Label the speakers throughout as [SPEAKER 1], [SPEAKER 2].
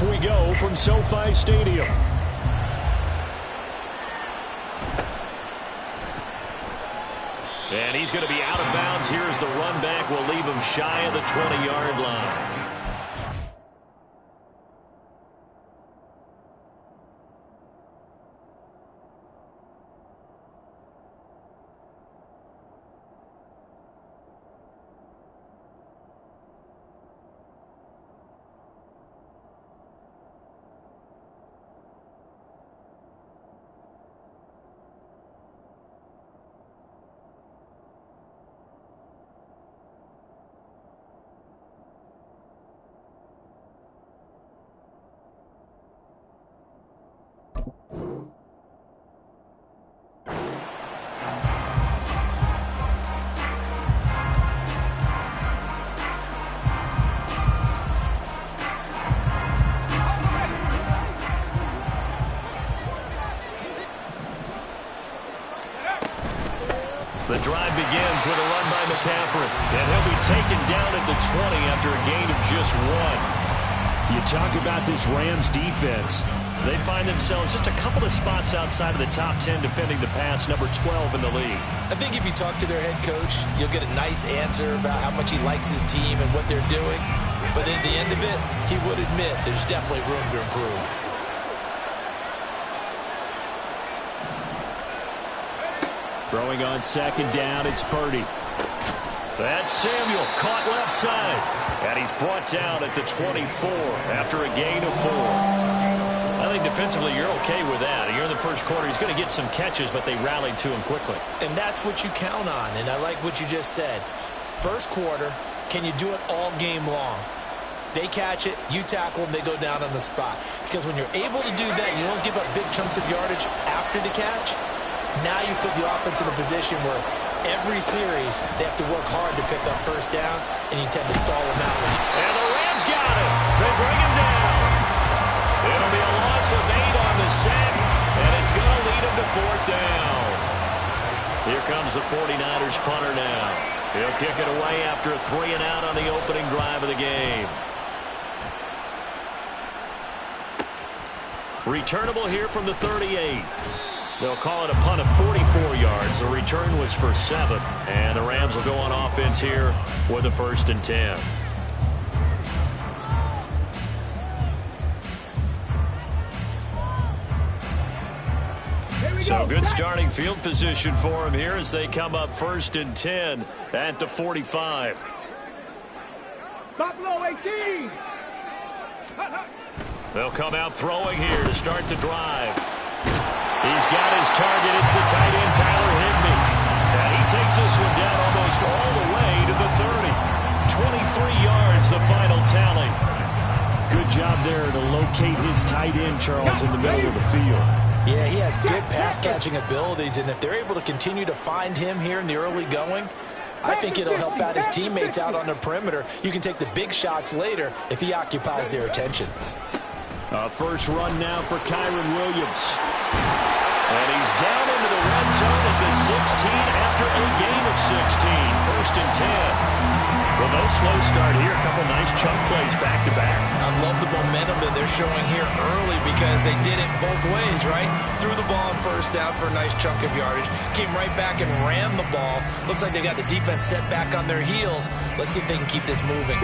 [SPEAKER 1] Off we go from SoFi Stadium. And he's going to be out of bounds here as the run back will leave him shy of the 20-yard line. The drive begins with a run by McCaffrey, and he'll be taken down at the 20 after a gain of just 1.
[SPEAKER 2] You talk about this Rams defense.
[SPEAKER 1] They find themselves just a couple of spots outside of the top 10 defending the pass, number 12 in the league.
[SPEAKER 3] I think if you talk to their head coach, you'll get a nice answer about how much he likes his team and what they're doing. But at the end of it, he would admit there's definitely room to improve.
[SPEAKER 2] Throwing on second down, it's Purdy.
[SPEAKER 1] That's Samuel, caught left side. And he's brought down at the 24 after a gain of 4. I think defensively you're okay with that. You're in the first quarter. He's going to get some catches, but they rallied to him quickly.
[SPEAKER 3] And that's what you count on, and I like what you just said. First quarter, can you do it all game long? They catch it, you tackle them, they go down on the spot. Because when you're able to do that, you don't give up big chunks of yardage after the catch. Now you put the offense in a position where every series they have to work hard to pick up first downs, and you tend to stall them out.
[SPEAKER 1] And the Rams got it. They bring him down. It'll be a loss of 8 on the sack, and it's going to lead him to 4th down. Here comes the 49ers punter now. He'll kick it away after a 3-and-out on the opening drive of the game. Returnable here from the 38. They'll call it a punt of 44 yards. The return was for 7. And the Rams will go on offense here with a 1st and 10. So good starting field position for him here as they come up 1st and 10 at the 45.
[SPEAKER 4] Buffalo 18.
[SPEAKER 1] They'll come out throwing here to start the drive. He's got his target. It's the tight end, Tyler Higbee. And he takes this one down almost all the way to the 30. 23 yards, the final tally.
[SPEAKER 2] Good job there to locate his tight end, Charles, in the middle of the field.
[SPEAKER 3] Yeah, he has good pass-catching abilities, and if they're able to continue to find him here in the early going, I think it'll help out his teammates out on the perimeter. You can take the big shots later if he occupies their attention.
[SPEAKER 2] First run now for Kyron Williams.
[SPEAKER 1] And he's down into the red zone at the 16 after a gain of 16. 1st and 10. Well, no slow start here. A couple nice chunk plays back-to-back.
[SPEAKER 3] I love the momentum that they're showing here early because they did it both ways, right? Threw the ball on 1st down for a nice chunk of yardage. Came right back and ran the ball. Looks like they got the defense set back on their heels. Let's see if they can keep this moving.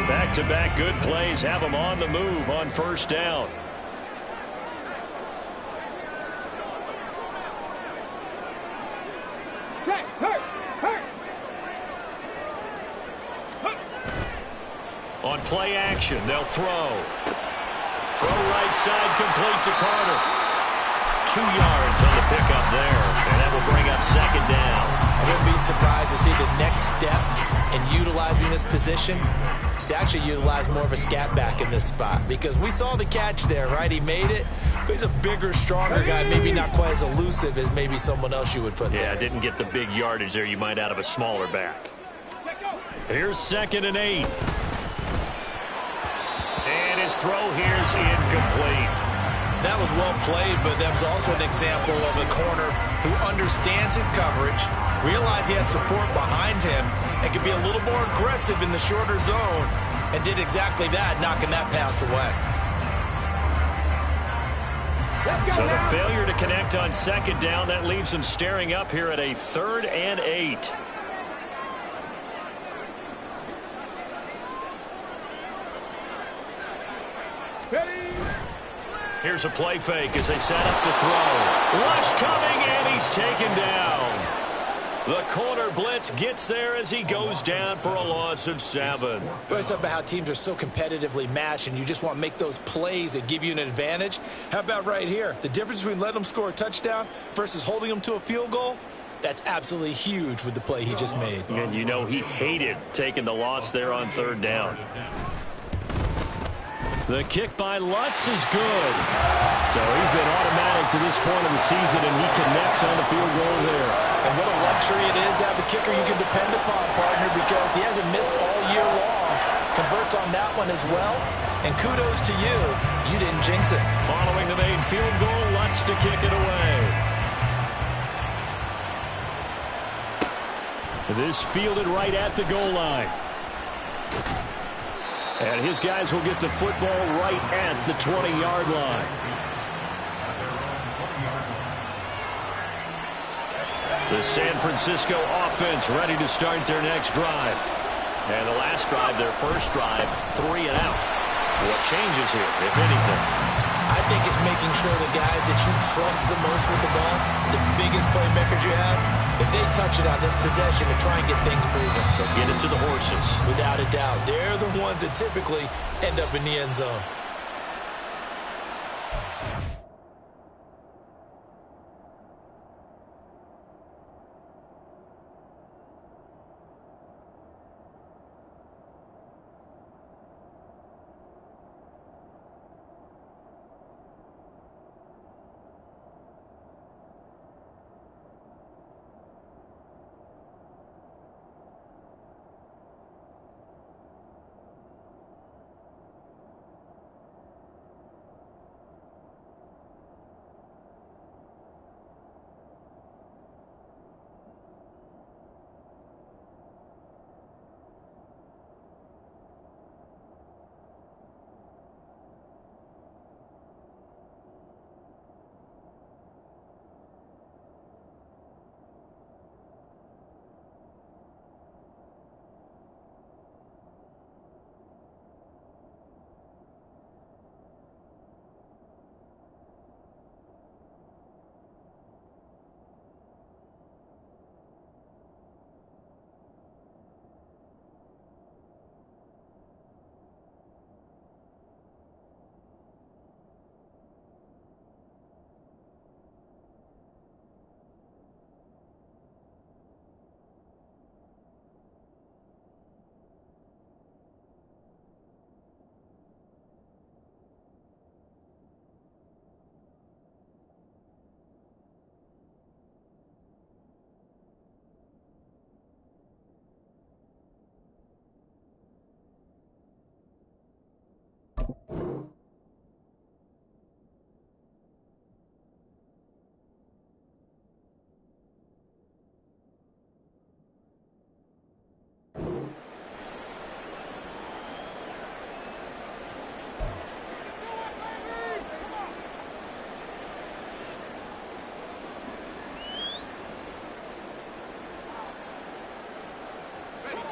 [SPEAKER 1] Back-to-back good plays. Have them on the move on 1st down. On play action, they'll throw. Throw right side, complete to Carter. 2 yards on the pickup there, and that will bring up 2nd down.
[SPEAKER 3] I wouldn't be surprised to see the next step in utilizing this position is to actually utilize more of a scat back in this spot, because we saw the catch there, right? He made it, but he's a bigger, stronger guy, maybe not quite as elusive as maybe someone else you would put there.
[SPEAKER 1] Yeah, didn't get the big yardage there you might out of a smaller back. Here's 2nd and 8. And his throw here's incomplete.
[SPEAKER 3] That was well played, but that was also an example of a corner who understands his coverage, realized he had support behind him, and could be a little more aggressive in the shorter zone, and did exactly that, knocking that pass away.
[SPEAKER 2] So the failure to connect on second down, that leaves them staring up here at a 3rd and 8. Here's a play fake as they set up to throw. Rush coming, and he's taken down. The corner blitz gets there as he goes down for a loss of 7.
[SPEAKER 3] Well, it's about how teams are so competitively matched, and you just want to make those plays that give you an advantage. How about right here? The difference between letting them score a touchdown versus holding them to a field goal? That's absolutely huge with the play he just made.
[SPEAKER 2] And you know he hated taking the loss there on 3rd down. The kick by Lutz is good. So he's been automatic to this point of the season, and he connects on the field goal there.
[SPEAKER 3] And what a luxury it is to have a kicker you can depend upon, partner, because he hasn't missed all year long. Converts on that one as well. And kudos to you. You didn't jinx it.
[SPEAKER 2] Following the made field goal, Lutz to kick it away. This fielded right at the goal line. And his guys will get the football right at the 20-yard line. The San Francisco offense ready to start their next drive. And the last drive, their first drive, 3 and out. What changes here, if anything?
[SPEAKER 3] I think it's making sure the guys that you trust the most with the ball, the biggest playmakers you have, that they touch it on this possession to try and get things moving.
[SPEAKER 2] So get it to the horses.
[SPEAKER 3] Without a doubt. They're the ones that typically end up in the end zone.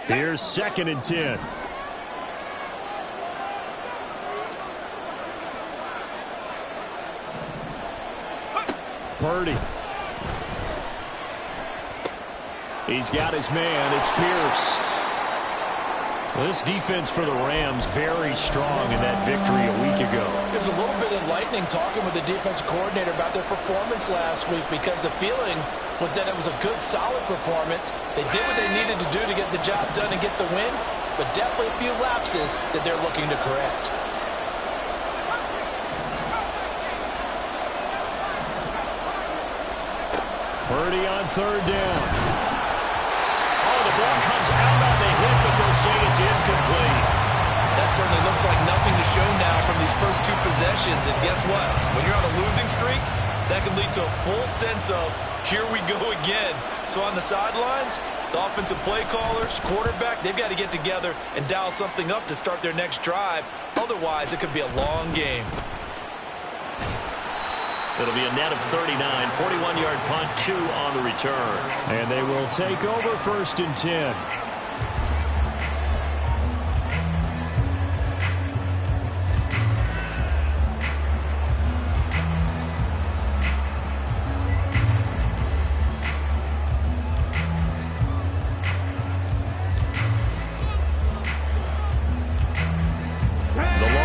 [SPEAKER 2] Here's 2nd and 10. Purdy. He's got his man. It's Pierce. Well, this defense for the Rams very strong in that victory a week ago.
[SPEAKER 3] It was a little bit enlightening talking with the defensive coordinator about their performance last week, because the feeling was that it was a good, solid performance. They did what they needed to do to get the job done and get the win, but definitely a few lapses that they're looking to correct.
[SPEAKER 2] Purdy on 3rd down. Oh, the ball comes out on the hit, but they'll say it's incomplete.
[SPEAKER 3] That certainly looks like nothing to show now from these first 2 possessions. And guess what? When you're on a losing streak, that can lead to a full sense of, here we go again. So on the sidelines, the offensive play callers, quarterback, they've got to get together and dial something up to start their next drive. Otherwise, it could be a long game.
[SPEAKER 1] It'll be a net of 39, 41-yard punt, 2 on the return.
[SPEAKER 2] And they will take over 1st and 10.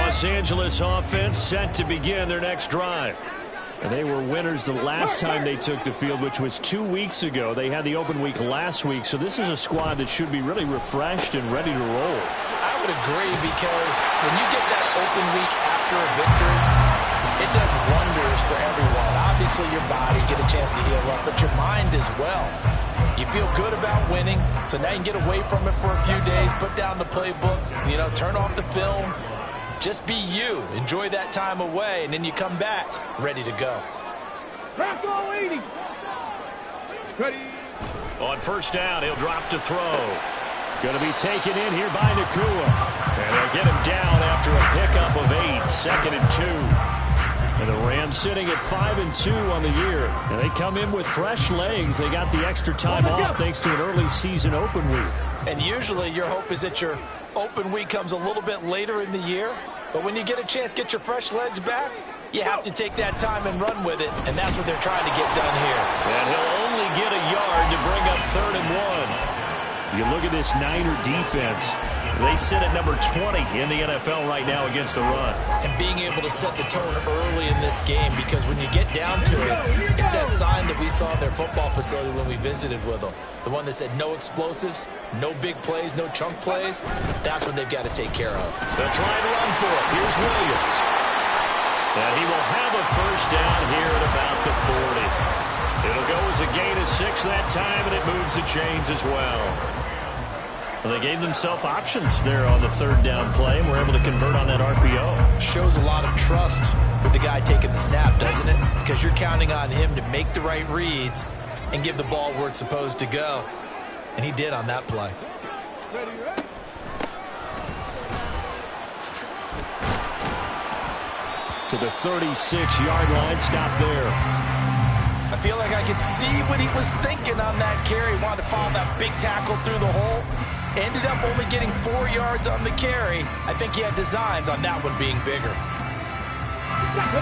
[SPEAKER 2] Los Angeles offense set to begin their next drive. And they were winners the last time they took the field, which was 2 weeks ago. They had the open week last week, so this is a squad that should be really refreshed and ready to roll.
[SPEAKER 3] I would agree, because when you get that open week after a victory, it does wonders for everyone. Obviously, your body, get a chance to heal up, but your mind as well. You feel good about winning, so now you can get away from it for a few days, put down the playbook, turn off the film. Just be you. Enjoy that time away, and then you come back ready to go.
[SPEAKER 1] Ready. On 1st down, he'll drop to throw.
[SPEAKER 2] Going to be taken in here by Nakua. And they'll get him down after a pickup of 8, 2nd and 2. And the Rams sitting at 5-2 on the year. And they come in with fresh legs. They got the extra time off thanks to an early season open week.
[SPEAKER 3] And usually your hope is that your open week comes a little bit later in the year. But when you get a chance to get your fresh legs back, you have to take that time and run with it. And that's what they're trying to get done here.
[SPEAKER 1] And he'll only get a yard to bring up 3rd and 1.
[SPEAKER 2] You look at this Niner defense.
[SPEAKER 1] They sit at number 20 in the NFL right now against the run.
[SPEAKER 3] And being able to set the tone early in this game, because when you get down to it, it's that sign that we saw in their football facility when we visited with them. The one that said no explosives, no big plays, no chunk plays. That's what they've got to take care of.
[SPEAKER 1] They'll try to run for it. Here's Williams. And he will have a 1st down here at about the 40. It'll go as a gain of 6 that time, and it moves the chains as well. Well, they gave themselves options there on the 3rd down play, and were able to convert on that RPO.
[SPEAKER 3] Shows a lot of trust with the guy taking the snap, doesn't it? Because you're counting on him to make the right reads and give the ball where it's supposed to go. And he did on that play.
[SPEAKER 2] To the 36-yard line, stop there.
[SPEAKER 3] I feel like I could see what he was thinking on that carry. Wanted to follow that big tackle through the hole. Ended up only getting 4 yards on the carry. I think he had designs on that one being bigger.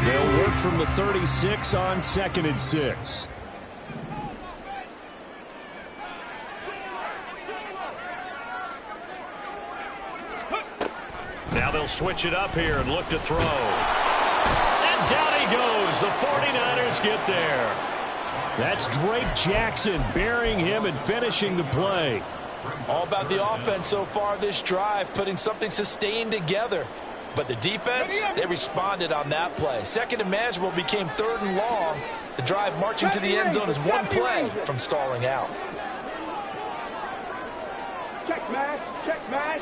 [SPEAKER 2] They'll work from the 36 on 2nd and 6.
[SPEAKER 1] Now they'll switch it up here and look to throw. And down he goes. The 49ers get there.
[SPEAKER 2] That's Drake Jackson burying him and finishing the play.
[SPEAKER 3] All about the offense so far this drive, putting something sustained together. But the defense, they responded on that play. 2nd and manageable became 3rd and long. The drive marching to the end zone is one play from stalling out.
[SPEAKER 4] Check smash, check smash.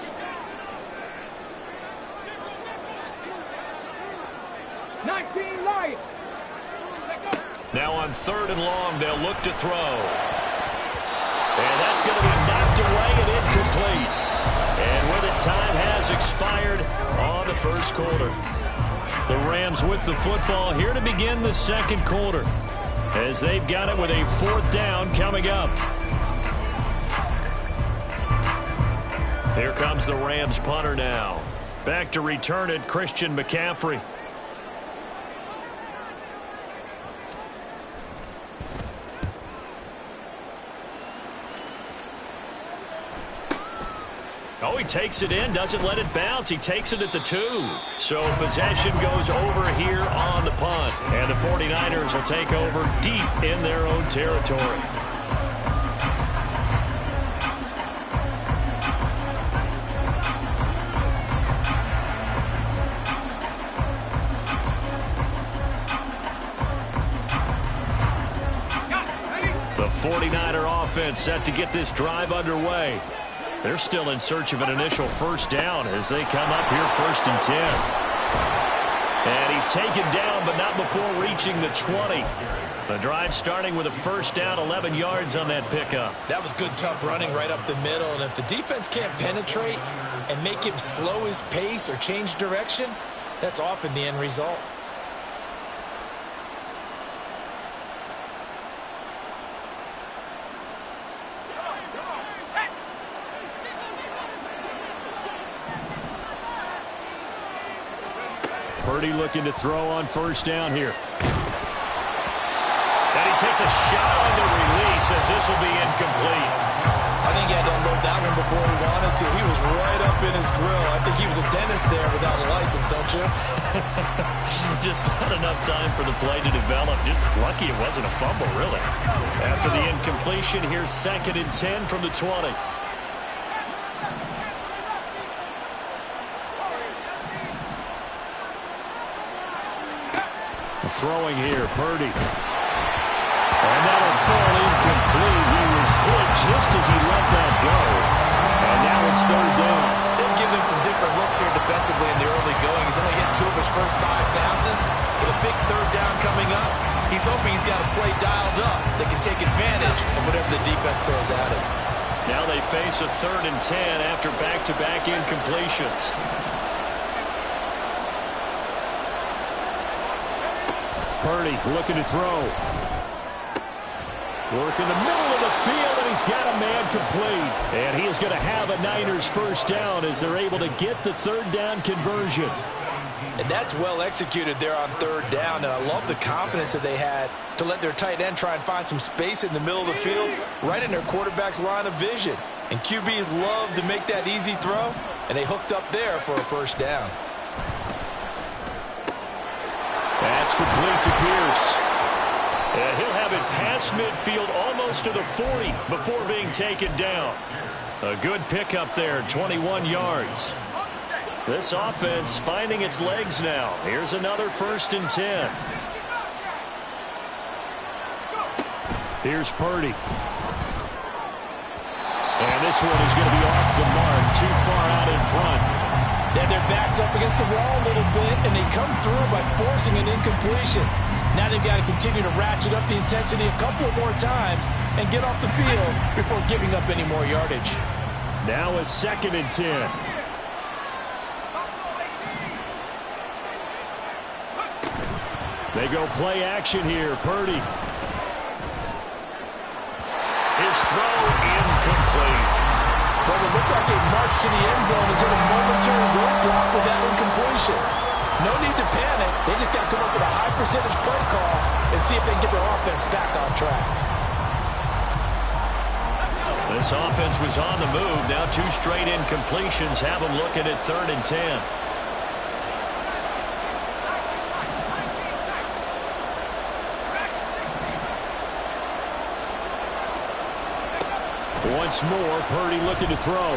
[SPEAKER 1] Now on 3rd and long, they'll look to throw. And that's going to be knocked away and incomplete. And with it, time has expired on the 1st quarter. The Rams with the football here to begin the 2nd quarter, as they've got it with a 4th down coming up. Here comes the Rams punter now. Back to return it, Christian McCaffrey. Oh, he takes it in, doesn't let it bounce. He takes it at the 2. So possession goes over here on the punt. And the 49ers will take over deep in their own territory. The 49er offense set to get this drive underway. They're still in search of an initial 1st down as they come up here 1st and 10. And he's taken down, but not before reaching the 20. The drive starting with a 1st down, 11 yards on that pickup.
[SPEAKER 3] That was good, tough running right up the middle. And if the defense can't penetrate and make him slow his pace or change direction, that's often the end result.
[SPEAKER 2] Purdy looking to throw on first down here. And he takes a shot on the release as this will be incomplete.
[SPEAKER 3] I think he had to unload that one before he wanted to. He was right up in his grill. I think he was a dentist there without a license, don't you?
[SPEAKER 2] Just not enough time for the play to develop. Just lucky it wasn't a fumble, really. After the incompletion, here's 2nd and 10 from the 20. Throwing here, Purdy. And that'll fall incomplete. He was hit just as he let that go. And now it's 3rd down.
[SPEAKER 3] They've given him some different looks here defensively in the early going. He's only hit 2 of his first 5 passes. With a big 3rd down coming up, he's hoping he's got a play dialed up that can take advantage of whatever the defense throws at him.
[SPEAKER 2] Now they face a 3rd and 10 after back-to-back incompletions. Purdy looking to throw. Work in the middle of the field, and he's got a man complete. And he is going to have a Niners first down as they're able to get the 3rd down conversion.
[SPEAKER 3] And that's well executed there on 3rd down. And I love the confidence that they had to let their tight end try and find some space in the middle of the field, right in their quarterback's line of vision. And QBs love to make that easy throw, and they hooked up there for a first down.
[SPEAKER 2] That's complete to Pierce. And he'll have it past midfield almost to the 40 before being taken down. A good pickup there, 21 yards. This offense finding its legs now. Here's another 1st and 10. Here's Purdy. And this one is going to be off the mark, too far out in front.
[SPEAKER 3] Then their back's up against the wall a little bit, and they come through by forcing an incompletion. Now they've got to continue to ratchet up the intensity a couple more times and get off the field before giving up any more yardage.
[SPEAKER 2] Now a 2nd and 10. They go play action here. Purdy. His throw incomplete.
[SPEAKER 3] Well, it looked like a march to the end zone is in a momentary roadblock with that incompletion. No need to panic. They just got to come up with a high percentage play call and see if they can get their offense back on track.
[SPEAKER 2] This offense was on the move. Now 2 straight incompletions have them looking at 3rd and 10. Once more, Purdy looking to throw.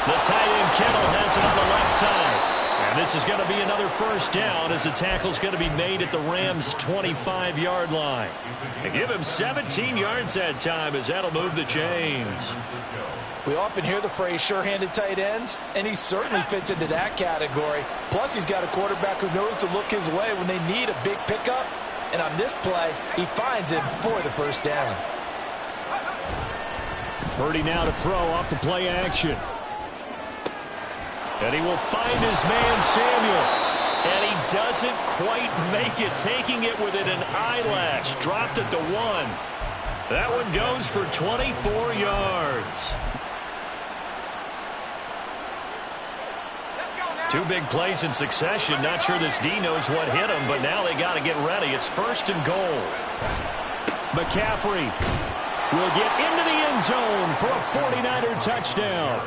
[SPEAKER 2] The tight end Kittle has it on the left side. And this is going to be another first down as the tackle's going to be made at the Rams' 25-yard line. And give him 17 yards that time as that'll move the chains.
[SPEAKER 3] We often hear the phrase sure-handed tight ends, and he certainly fits into that category. Plus, he's got a quarterback who knows to look his way when they need a big pickup. And on this play, he finds it for the first down.
[SPEAKER 2] Purdy now to throw off the play action. And he will find his man, Samuel. And he doesn't quite make it, taking it within an eyelash. Dropped at the 1. That one goes for 24 yards. 2 big plays in succession. Not sure this D knows what hit him, but now they got to get ready. It's 1st and goal. McCaffrey will get into the end zone for a 49er touchdown.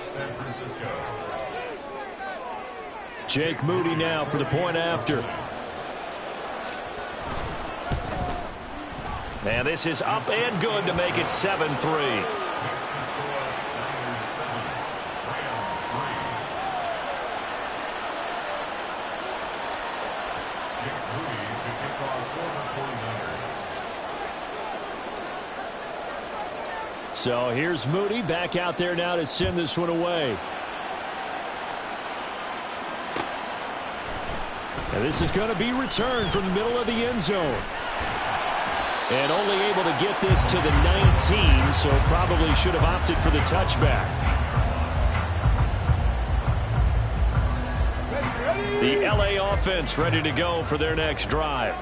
[SPEAKER 5] San Francisco.
[SPEAKER 2] Jake Moody now for the point after. And this is up and good to make it 7-3. So here's Moody back out there now to send this one away. And this is going to be returned from the middle of the end zone. And only able to get this to the 19, so probably should have opted for the touchback. The LA offense ready to go for their next drive.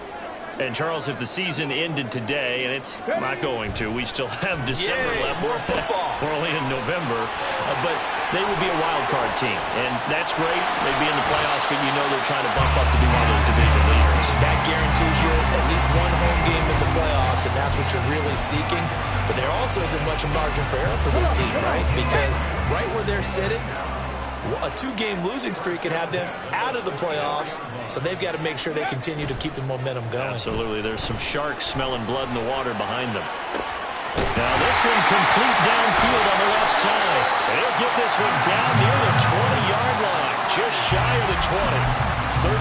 [SPEAKER 2] And, Charles, if the season ended today, and it's not going to, we still have December left.
[SPEAKER 3] More football.
[SPEAKER 2] We're only in November. But they would be a wild card team. And that's great. They'd be in the playoffs, but you know they're trying to bump up to be one of those division leaders.
[SPEAKER 3] That guarantees you at least one home game in the playoffs, and that's what you're really seeking. But there also isn't much margin for error for this team, right? Because right where they're sitting, a 2-game losing streak could have them out of the playoffs, so they've got to make sure they continue to keep the momentum going.
[SPEAKER 2] Absolutely. There's some sharks smelling blood in the water behind them. Now this one complete downfield on the left side. They'll get this one down near the 20-yard line, just shy of the 20. 35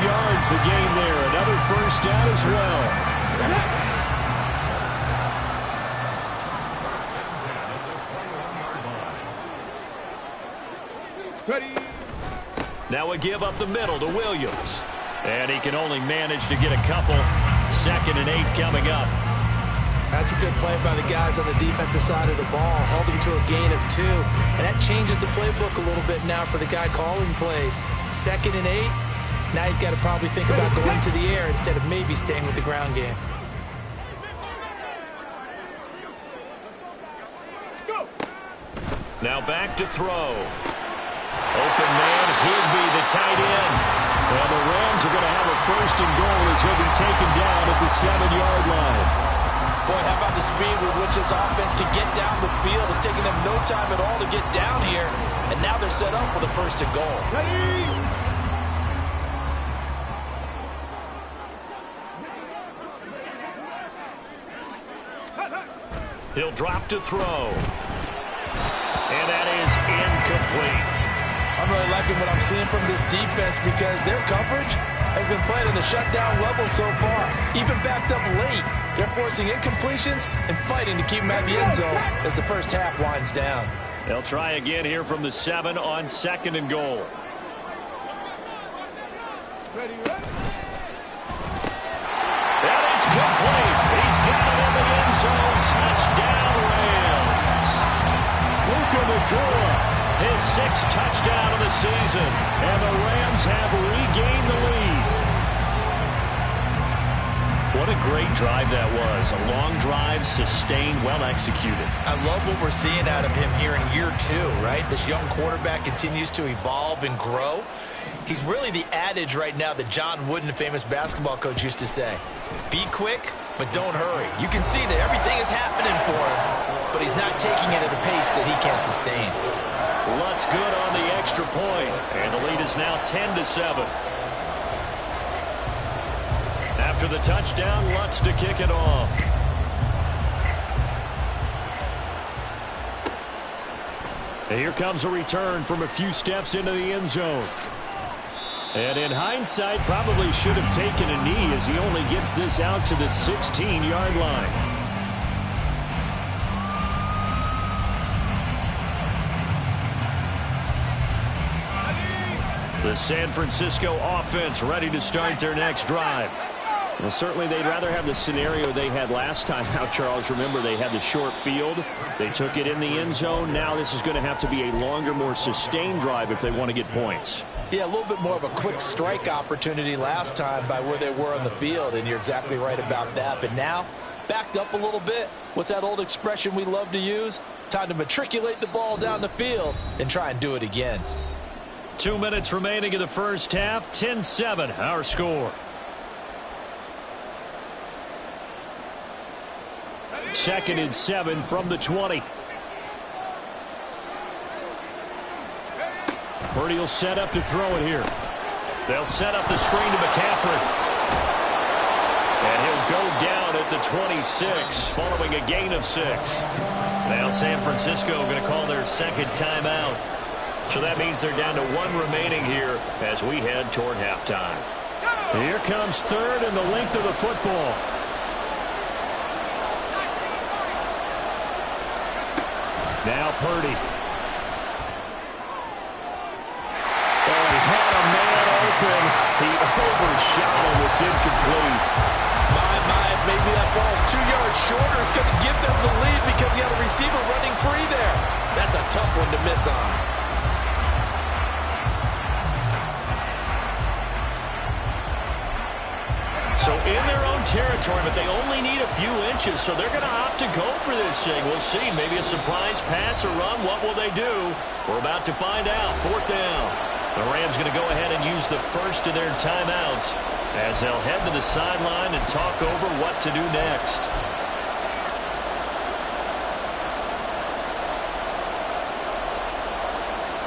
[SPEAKER 2] yards the game there. Another first down as well. Now we give up the middle to Williams. And he can only manage to get a couple. 2nd and 8 coming up.
[SPEAKER 3] That's a good play by the guys on the defensive side of the ball. Held him to a gain of 2. And that changes the playbook a little bit now for the guy calling plays. 2nd and 8. Now he's got to probably think about going to the air instead of maybe staying with the ground game.
[SPEAKER 2] Now back to throw. Open man, Higbee, the tight end. Well, the Rams are going to have a 1st and goal as he'll be taken down at the 7-yard line.
[SPEAKER 3] Boy, how about the speed with which this offense can get down the field? It's taking them no time at all to get down here. And now they're set up with a 1st and goal.
[SPEAKER 2] He'll drop to throw. And that is incomplete.
[SPEAKER 3] I'm really liking what I'm seeing from this defense because their coverage has been playing at a shutdown level so far. Even backed up late, they're forcing incompletions and fighting to keep them at the end zone as the first half winds down.
[SPEAKER 2] They'll try again here from the 7 on 2nd and goal. And it's complete. He's got it in the end zone. Touchdown, Rams. Luka Nakua, his 6th touchdown of the season. And the Rams have regained the lead. What a great drive that was. A long drive, sustained, well executed.
[SPEAKER 3] I love what we're seeing out of him here in year 2, right? This young quarterback continues to evolve and grow. He's really the adage right now that John Wooden, the famous basketball coach, used to say. Be quick, but don't hurry. You can see that everything is happening for him, but he's not taking it at a pace that he can't sustain.
[SPEAKER 2] Lutz good on the extra point, and the lead is now 10-7. After the touchdown, Lutz to kick it off. And here comes a return from a few steps into the end zone. And in hindsight, probably should have taken a knee as he only gets this out to the 16-yard line. The San Francisco offense ready to start their next drive. Well, certainly they'd rather have the scenario they had last time out, Charles. Remember, they had the short field. They took it in the end zone. Now this is going to have to be a longer, more sustained drive if they want to get points.
[SPEAKER 3] Yeah, a little bit more of a quick strike opportunity last time by where they were on the field, and you're exactly right about that. But now, backed up a little bit. What's that old expression we love to use? Time to matriculate the ball down the field and try and do it again.
[SPEAKER 2] 2 minutes remaining in the first half. 10-7, our score. 2nd and 7 from the 20. Purdy will set up to throw it here. They'll set up the screen to McCaffrey. And he'll go down at the 26 following a gain of 6. Now San Francisco going to call their 2nd timeout. So that means they're down to 1 remaining here as we head toward halftime. Here comes 3rd and the length of the football. Now Purdy. Oh, he had a man open. He overshot him. It's incomplete.
[SPEAKER 3] My, maybe that ball's 2 yards shorter. It's going to give them the lead because he had a receiver running free there. That's a tough one to miss on.
[SPEAKER 2] So in their own
[SPEAKER 1] territory, but they only need a few inches, so they're going to opt to go for this thing. We'll see. Maybe a surprise pass or run. What will they do? We're about to find out. 4th down. The Rams going to go ahead and use the first of their timeouts as they'll head to the sideline and talk over what to do next.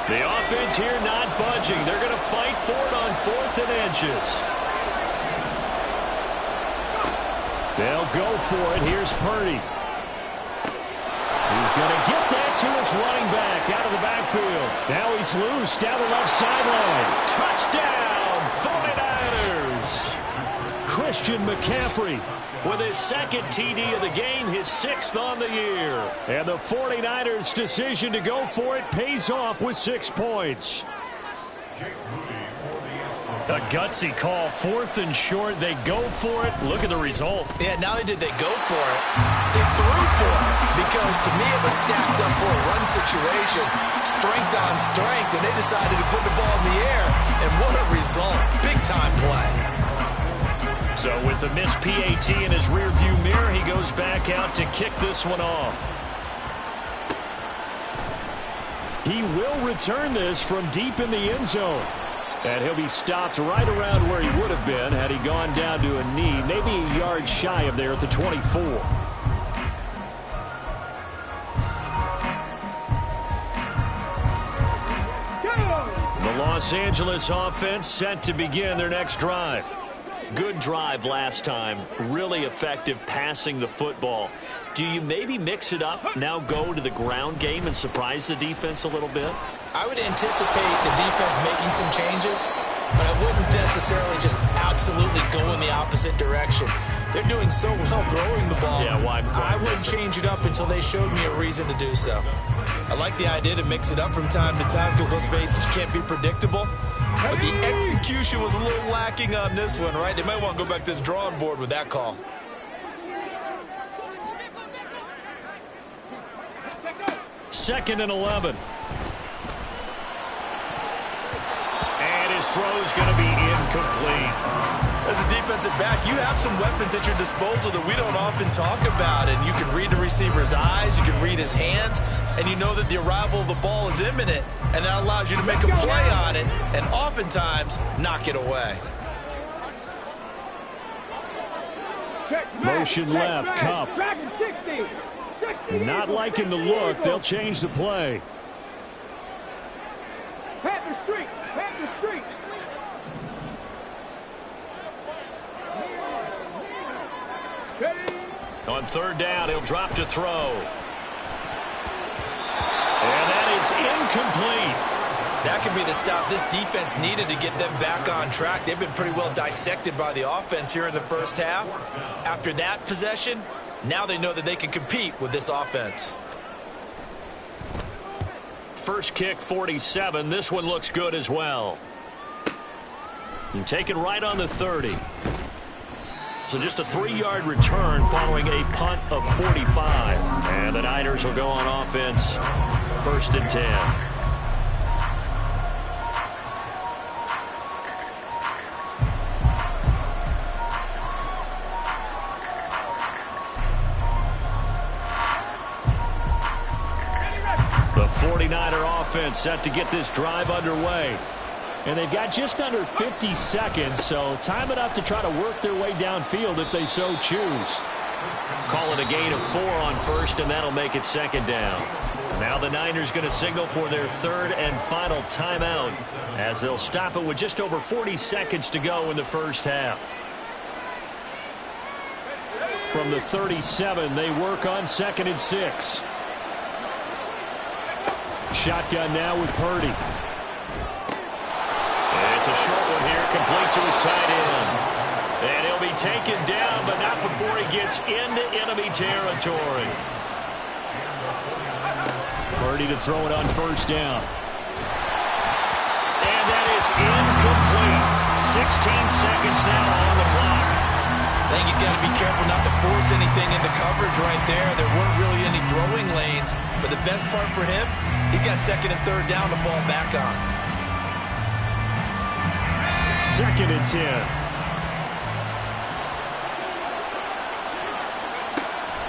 [SPEAKER 1] The offense here not budging. They're going to fight for it on 4th and inches. They'll go for it. Here's Purdy. He's going to get that to his running back out of the backfield. Now he's loose down the left sideline. Touchdown, 49ers. Christian McCaffrey with his second TD of the game, his 6th on the year. And the 49ers' decision to go for it pays off with 6 points. A gutsy call, 4th and short. They go for it. Look at the result.
[SPEAKER 3] Yeah, not only did they go for it, they threw for it. Because to me it was stacked up for a run situation, strength on strength, and they decided to put the ball in the air. And what a result. Big-time play.
[SPEAKER 1] So with the missed PAT in his rearview mirror, he goes back out to kick this one off. He will return this from deep in the end zone. And he'll be stopped right around where he would have been had he gone down to a knee, maybe a yard shy of there at the 24. The Los Angeles offense set to begin their next drive. Good drive last time. Really effective passing the football. Do you maybe mix it up, now go to the ground game and surprise the defense a little bit?
[SPEAKER 3] I would anticipate the defense making some changes, but I wouldn't necessarily just absolutely go in the opposite direction. They're doing so well throwing the ball.
[SPEAKER 1] Yeah, why
[SPEAKER 3] I wouldn't change it up until they showed me a reason to do so. I like the idea to mix it up from time to time because, let's face it, you can't be predictable. But the execution was a little lacking on this one, right? They might want to go back to the drawing board with that call.
[SPEAKER 1] Second and 11. And his throw's going to be incomplete.
[SPEAKER 3] As a defensive back, you have some weapons at your disposal that we don't often talk about. And you can read the receiver's eyes, you can read his hands, and you know that the arrival of the ball is imminent. And that allows you to make a play on it and oftentimes knock it away.
[SPEAKER 1] Motion left, Cup. Not liking the look. They'll change the play.
[SPEAKER 4] Panther Street! Panther Street!
[SPEAKER 1] On 3rd down, he'll drop to throw. And that is incomplete.
[SPEAKER 3] That could be the stop this defense needed to get them back on track. They've been pretty well dissected by the offense here in the first half. After that possession, now they know that they can compete with this offense.
[SPEAKER 1] First kick, 47. This one looks good as well. And taken right on the 30. So just a 3-yard return following a punt of 45. And the Niners will go on offense. 1st and 10. The 49er offense set to get this drive underway. And they've got just under 50 seconds, so time enough to try to work their way downfield if they so choose. Call it a gain of 4 on 1st, and that'll make it 2nd down. Now the Niners going to signal for their 3rd and final timeout as they'll stop it with just over 40 seconds to go in the first half. From the 37, they work on 2nd and 6. Shotgun now with Purdy. It's a short one here, complete to his tight end. And he'll be taken down, but not before he gets into enemy territory. Purdy to throw it on 1st down. And that is incomplete. 16 seconds now on the clock.
[SPEAKER 3] I think he's got to be careful not to force anything into coverage right there. There weren't really any throwing lanes, but the best part for him, he's got 2nd and 3rd down to fall back on.
[SPEAKER 1] 2nd and 10.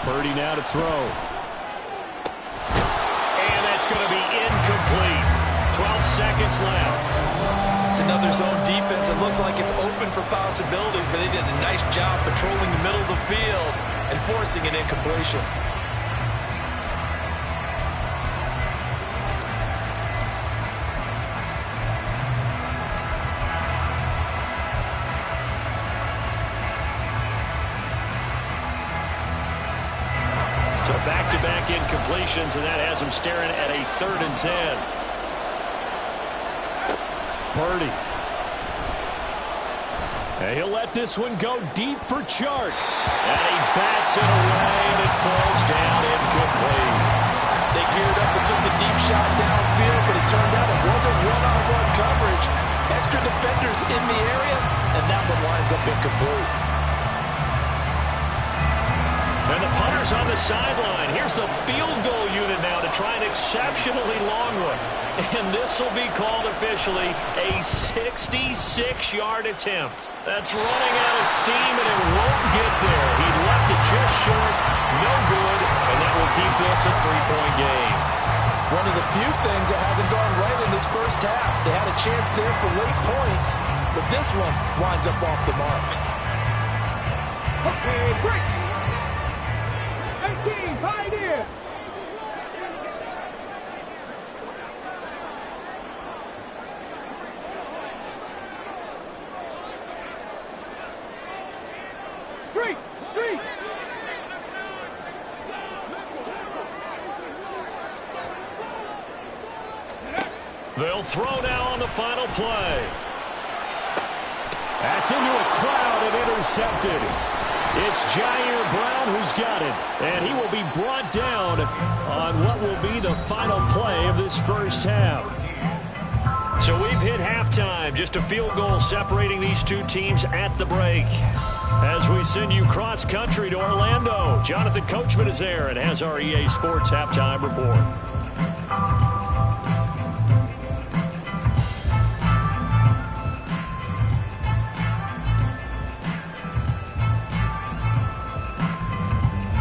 [SPEAKER 2] Purdy now to throw.
[SPEAKER 1] And that's going to be incomplete. 12 seconds left.
[SPEAKER 3] It's another zone defense. It looks like it's open for possibilities, but they did a nice job patrolling the middle of the field and forcing an incompletion.
[SPEAKER 2] So back-to-back incompletions, and that has him staring at a 3rd and 10. Purdy. And he'll let this one go deep for Chark. And he bats it away, and it falls down incomplete.
[SPEAKER 3] They geared up and took the deep shot downfield, but it turned out it wasn't one-on-one coverage. Extra defenders in the area, and that one winds up incomplete.
[SPEAKER 1] And the punter's on the sideline. Here's the field goal unit now to try an exceptionally long one. And this will be called officially a 66-yard attempt. That's running out of steam, and it won't get there. He left it just short, no good, and that will keep this a 3-point game.
[SPEAKER 3] One of the few things that hasn't gone right in this first half. They had a chance there for late points, but this one winds up off the mark.
[SPEAKER 4] Okay, break. 18, Pioneer. Street.
[SPEAKER 1] They'll throw now on the final play.
[SPEAKER 2] That's into a crowd and intercepted. It's Jair Brown who's got it, and he will be brought down on what will be the final play of this first half.
[SPEAKER 1] So we've hit halftime, just a field goal separating these two teams at the break. As we send you cross-country to Orlando, Jonathan Coachman is there and has our EA Sports halftime report.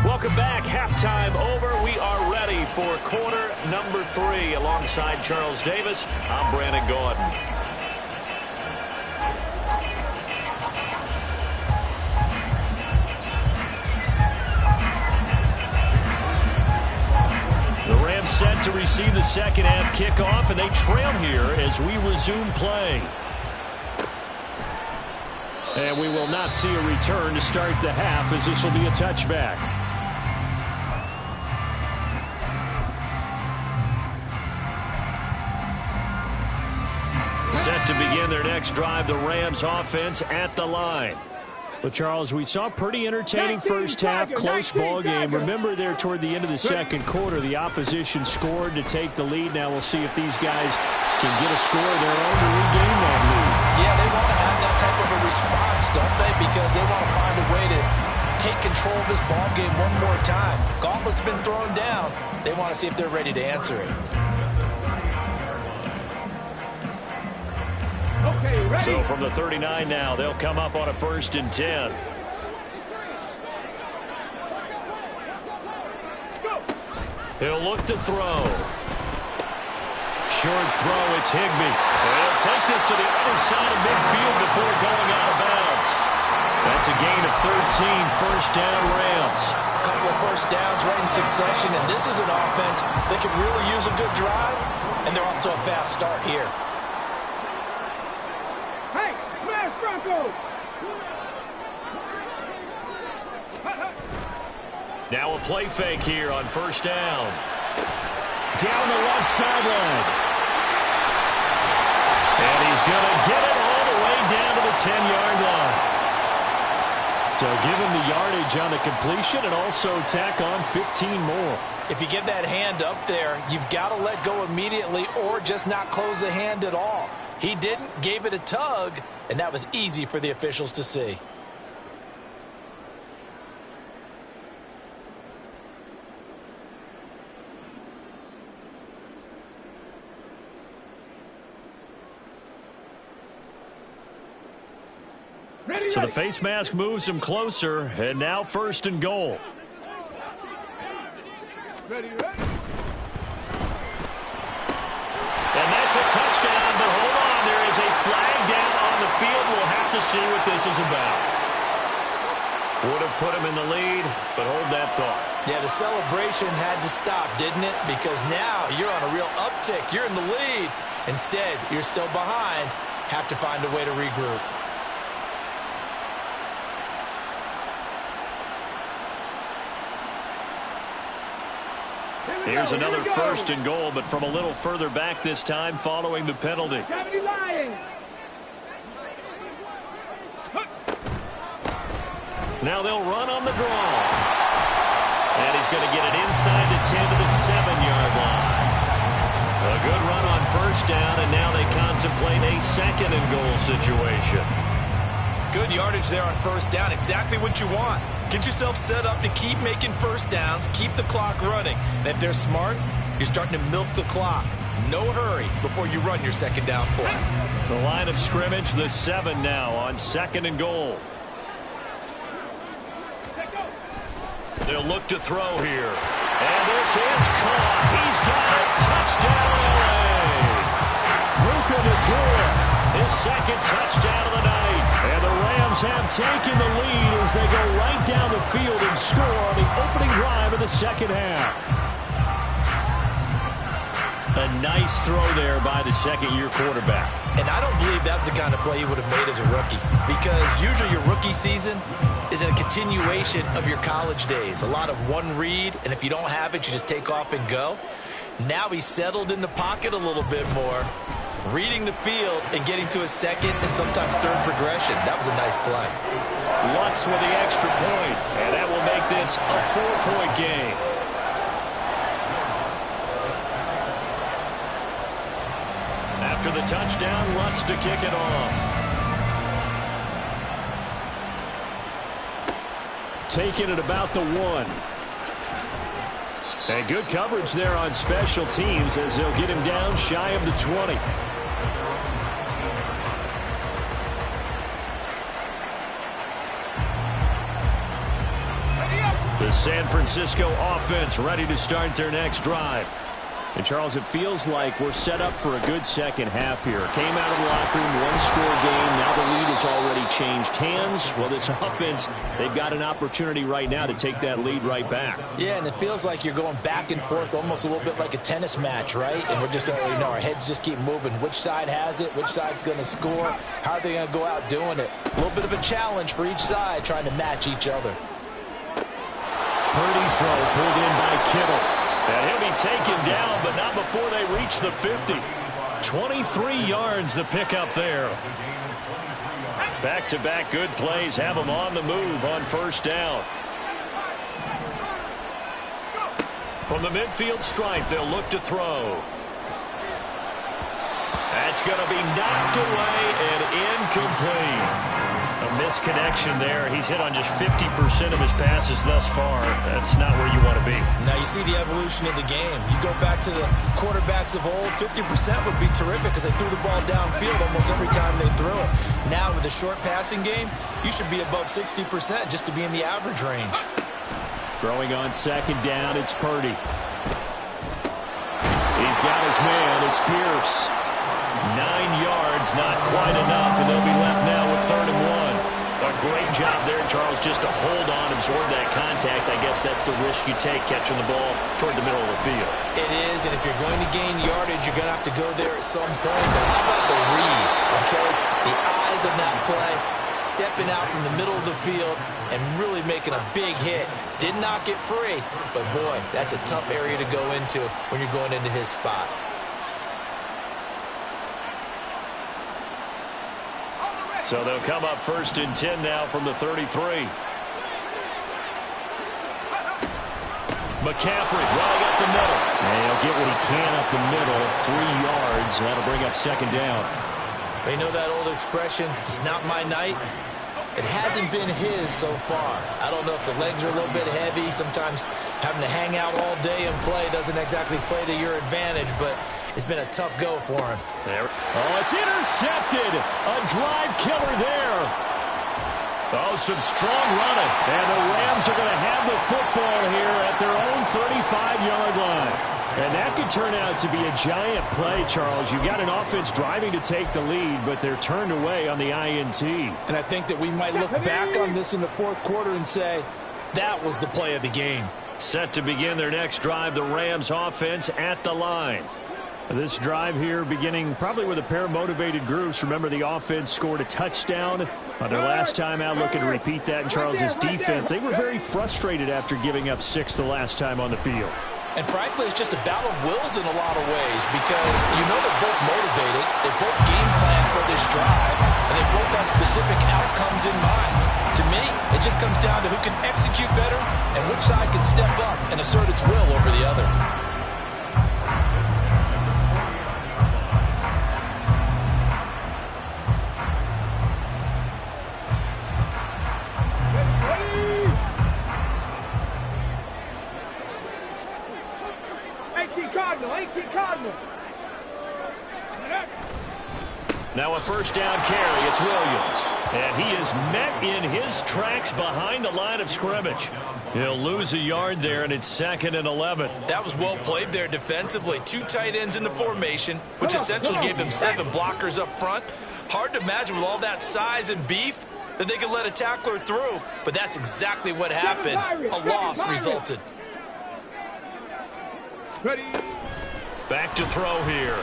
[SPEAKER 1] Welcome back. Halftime over. We are ready for quarter number 3. Alongside Charles Davis, I'm Brandon Gordon. The Rams set to receive the second half kickoff, and they trail here as we resume play.
[SPEAKER 2] And we will not see a return to start the half, as this will be a touchback.
[SPEAKER 1] Set to begin their next drive, the Rams offense at the line.
[SPEAKER 2] Well, Charles, we saw a pretty entertaining first half, close ball game. Remember there toward the end of the second quarter, the opposition scored to take the lead. Now we'll see if these guys can get a score of their own to regain that lead.
[SPEAKER 3] Yeah, they want to have that type of a response, don't they? Because they want to find a way to take control of this ball game one more time. Gauntlet's been thrown down. They want to see if they're ready to answer it.
[SPEAKER 4] Okay, ready.
[SPEAKER 1] So from the 39 now, they'll come up on a 1st and 10.
[SPEAKER 4] Go.
[SPEAKER 1] He'll look to throw. Short throw, it's Higbee. And he'll take this to the other side of midfield before going out of bounds. That's a gain of 13, 1st down Rams.
[SPEAKER 3] A couple of first downs right in succession, and this is an offense that could really use a good drive, and they're off to a fast start here.
[SPEAKER 4] Hey, smash Broncos.
[SPEAKER 1] Now a play fake here on 1st down.
[SPEAKER 2] Down the left sideline.
[SPEAKER 1] And he's going to get it all the way down to the 10-yard line.
[SPEAKER 2] So give him the yardage on the completion and also tack on 15 more.
[SPEAKER 3] If you get that hand up there, you've got to let go immediately or just not close the hand at all. He didn't, gave it a tug, and that was easy for the officials to see.
[SPEAKER 1] So the face mask moves him closer, and now 1st and goal.
[SPEAKER 4] Ready, ready.
[SPEAKER 1] And that's a touchdown, but hold on. There is a flag down on the field. We'll have to see what this is about. Would have put him in the lead, but hold that thought.
[SPEAKER 3] Yeah, the celebration had to stop, didn't it? Because now you're on a real uptick. You're in the lead. Instead, you're still behind. Have to find a way to regroup.
[SPEAKER 2] Here's another first and goal, but from a little further back this time following the penalty. Now they'll run on the draw. And he's going to get it inside the 10 to the 7-yard line. A good run on first down, and now they contemplate a second and goal situation.
[SPEAKER 3] Good yardage there on first down. Exactly what you want. Get yourself set up to keep making first downs, keep the clock running. And if they're smart, you're starting to milk the clock. No hurry before you run your second down play.
[SPEAKER 2] The line of scrimmage, the 7 now on second and goal. They'll look to throw here. And this is caught. He's got it. Touchdown, Luka Nakua. His second touchdown of the night. And the Rams have taken the lead as they go right down the field and score on the opening drive of the second half. A nice throw there by the second-year quarterback.
[SPEAKER 3] And I don't believe that was the kind of play he would have made as a rookie. Because usually your rookie season is a continuation of your college days. A lot of one read, and if you don't have it, you just take off and go. Now he's settled in the pocket a little bit more, reading the field and getting to a second and sometimes third progression. That was a nice play.
[SPEAKER 2] Lutz with the extra point, and that will make this a 4-point game. After the touchdown, Lutz to kick it off. Taking it about the 1. And good coverage there on special teams as they'll get him down shy of the 20. The San Francisco offense ready to start their next drive. And, Charles, it feels like we're set up for a good second half here. Came out of the locker room, one-score game. Now the lead has already changed hands. Well, this offense, they've got an opportunity right now to take that lead right back.
[SPEAKER 3] Yeah, and it feels like you're going back and forth almost a little bit like a tennis match, right? And we're just, our heads just keep moving. Which side has it? Which side's going to score? How are they going to go out doing it? A little bit of a challenge for each side trying to match each other.
[SPEAKER 2] Purdy's throw pulled in by Kittle. And he'll be taken down, but not before they reach the 50. 23 yards the pickup there. Back-to-back good plays have them on the move on first down. From the midfield stripe, they'll look to throw. That's going to be knocked away and incomplete. A misconnection there. He's hit on just 50% of his passes thus far. That's not where you want to be.
[SPEAKER 3] Now you see the evolution of the game. You go back to the quarterbacks of old, 50% would be terrific because they threw the ball downfield almost every time they threw it. Now with the short passing game, you should be above 60% just to be in the average range.
[SPEAKER 2] Throwing on second down, it's Purdy. He's got his man, it's Pierce. 9 yards, not quite enough, and they'll be left now with 3rd and 1. A great job there, Charles, just to hold on, absorb that contact. I guess that's the risk you take catching the ball toward the middle of the field.
[SPEAKER 3] It is, and if you're going to gain yardage, you're going to have to go there at some point. But how about the read, okay? The eyes of that play, stepping out from the middle of the field and really making a big hit. Did not get free, but boy, that's a tough area to go into when you're going into his spot.
[SPEAKER 2] So they'll come up 1st and 10 now from the 33. McCaffrey running up the middle. And he'll get what he can up the middle. 3 yards. That'll bring up 2nd down.
[SPEAKER 3] They know that old expression, it's not my night. It hasn't been his so far. I don't know if the legs are a little bit heavy. Sometimes having to hang out all day and play doesn't exactly play to your advantage, but it's been a tough go for him.
[SPEAKER 2] There. Oh, it's intercepted. A drive killer there. Oh, some strong running. And the Rams are going to have the football here at their own 35-yard line. And that could turn out to be a giant play, Charles. You've got an offense driving to take the lead, but they're turned away on the INT.
[SPEAKER 3] And I think that we might look back on this in the fourth quarter and say, that was the play of the game.
[SPEAKER 2] Set to begin their next drive, the Rams offense at the line. This drive here beginning probably with a pair of motivated groups. Remember, the offense scored a touchdown on their last time out. Looking to repeat that in Charles's defense. They were very frustrated after giving up 6 the last time on the field.
[SPEAKER 3] And frankly, it's just a battle of wills in a lot of ways because you know they're both motivated. They both game plan for this drive, and they both have specific outcomes in mind. To me, it just comes down to who can execute better and which side can step up and assert its will over the other.
[SPEAKER 2] Now a first down carry. It's Williams. And he is met in his tracks behind the line of scrimmage. He'll lose a yard there, and it's 2nd and 11.
[SPEAKER 3] That was well played there defensively. 2 tight ends in the formation, which essentially gave them 7 blockers up front. Hard to imagine with all that size and beef that they could let a tackler through, but that's exactly what happened. A loss resulted.
[SPEAKER 2] Back to throw here.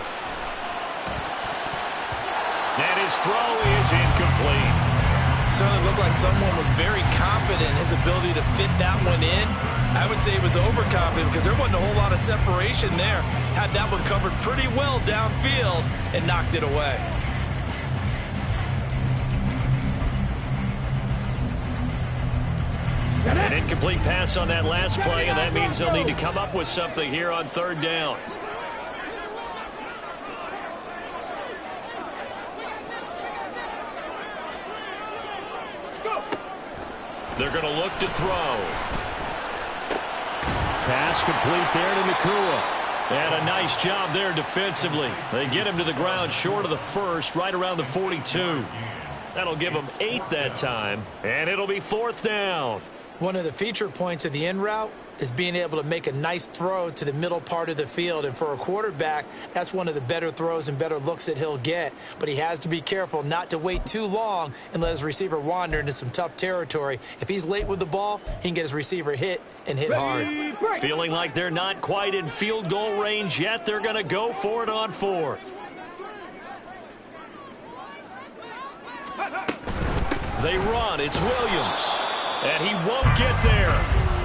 [SPEAKER 2] And his throw is incomplete.
[SPEAKER 3] Certainly looked like someone was very confident in his ability to fit that one in. I would say he was overconfident because there wasn't a whole lot of separation there. Had that one covered pretty well downfield and knocked it away.
[SPEAKER 2] An incomplete pass on that last play, and that means they'll need to come up with something here on 3rd down. They're going to look to throw. Pass complete there to Nakua. And a nice job there defensively. They get him to the ground short of the first, right around the 42. That'll give them 8 that time, and it'll be 4th down.
[SPEAKER 3] One of the feature points of the in route is being able to make a nice throw to the middle part of the field. And for a quarterback, that's one of the better throws and better looks that he'll get. But he has to be careful not to wait too long and let his receiver wander into some tough territory. If he's late with the ball, he can get his receiver hit and hit hard.
[SPEAKER 2] Feeling like they're not quite in field goal range yet. They're going to go for it on 4th. They run. It's Williams. And he won't get there.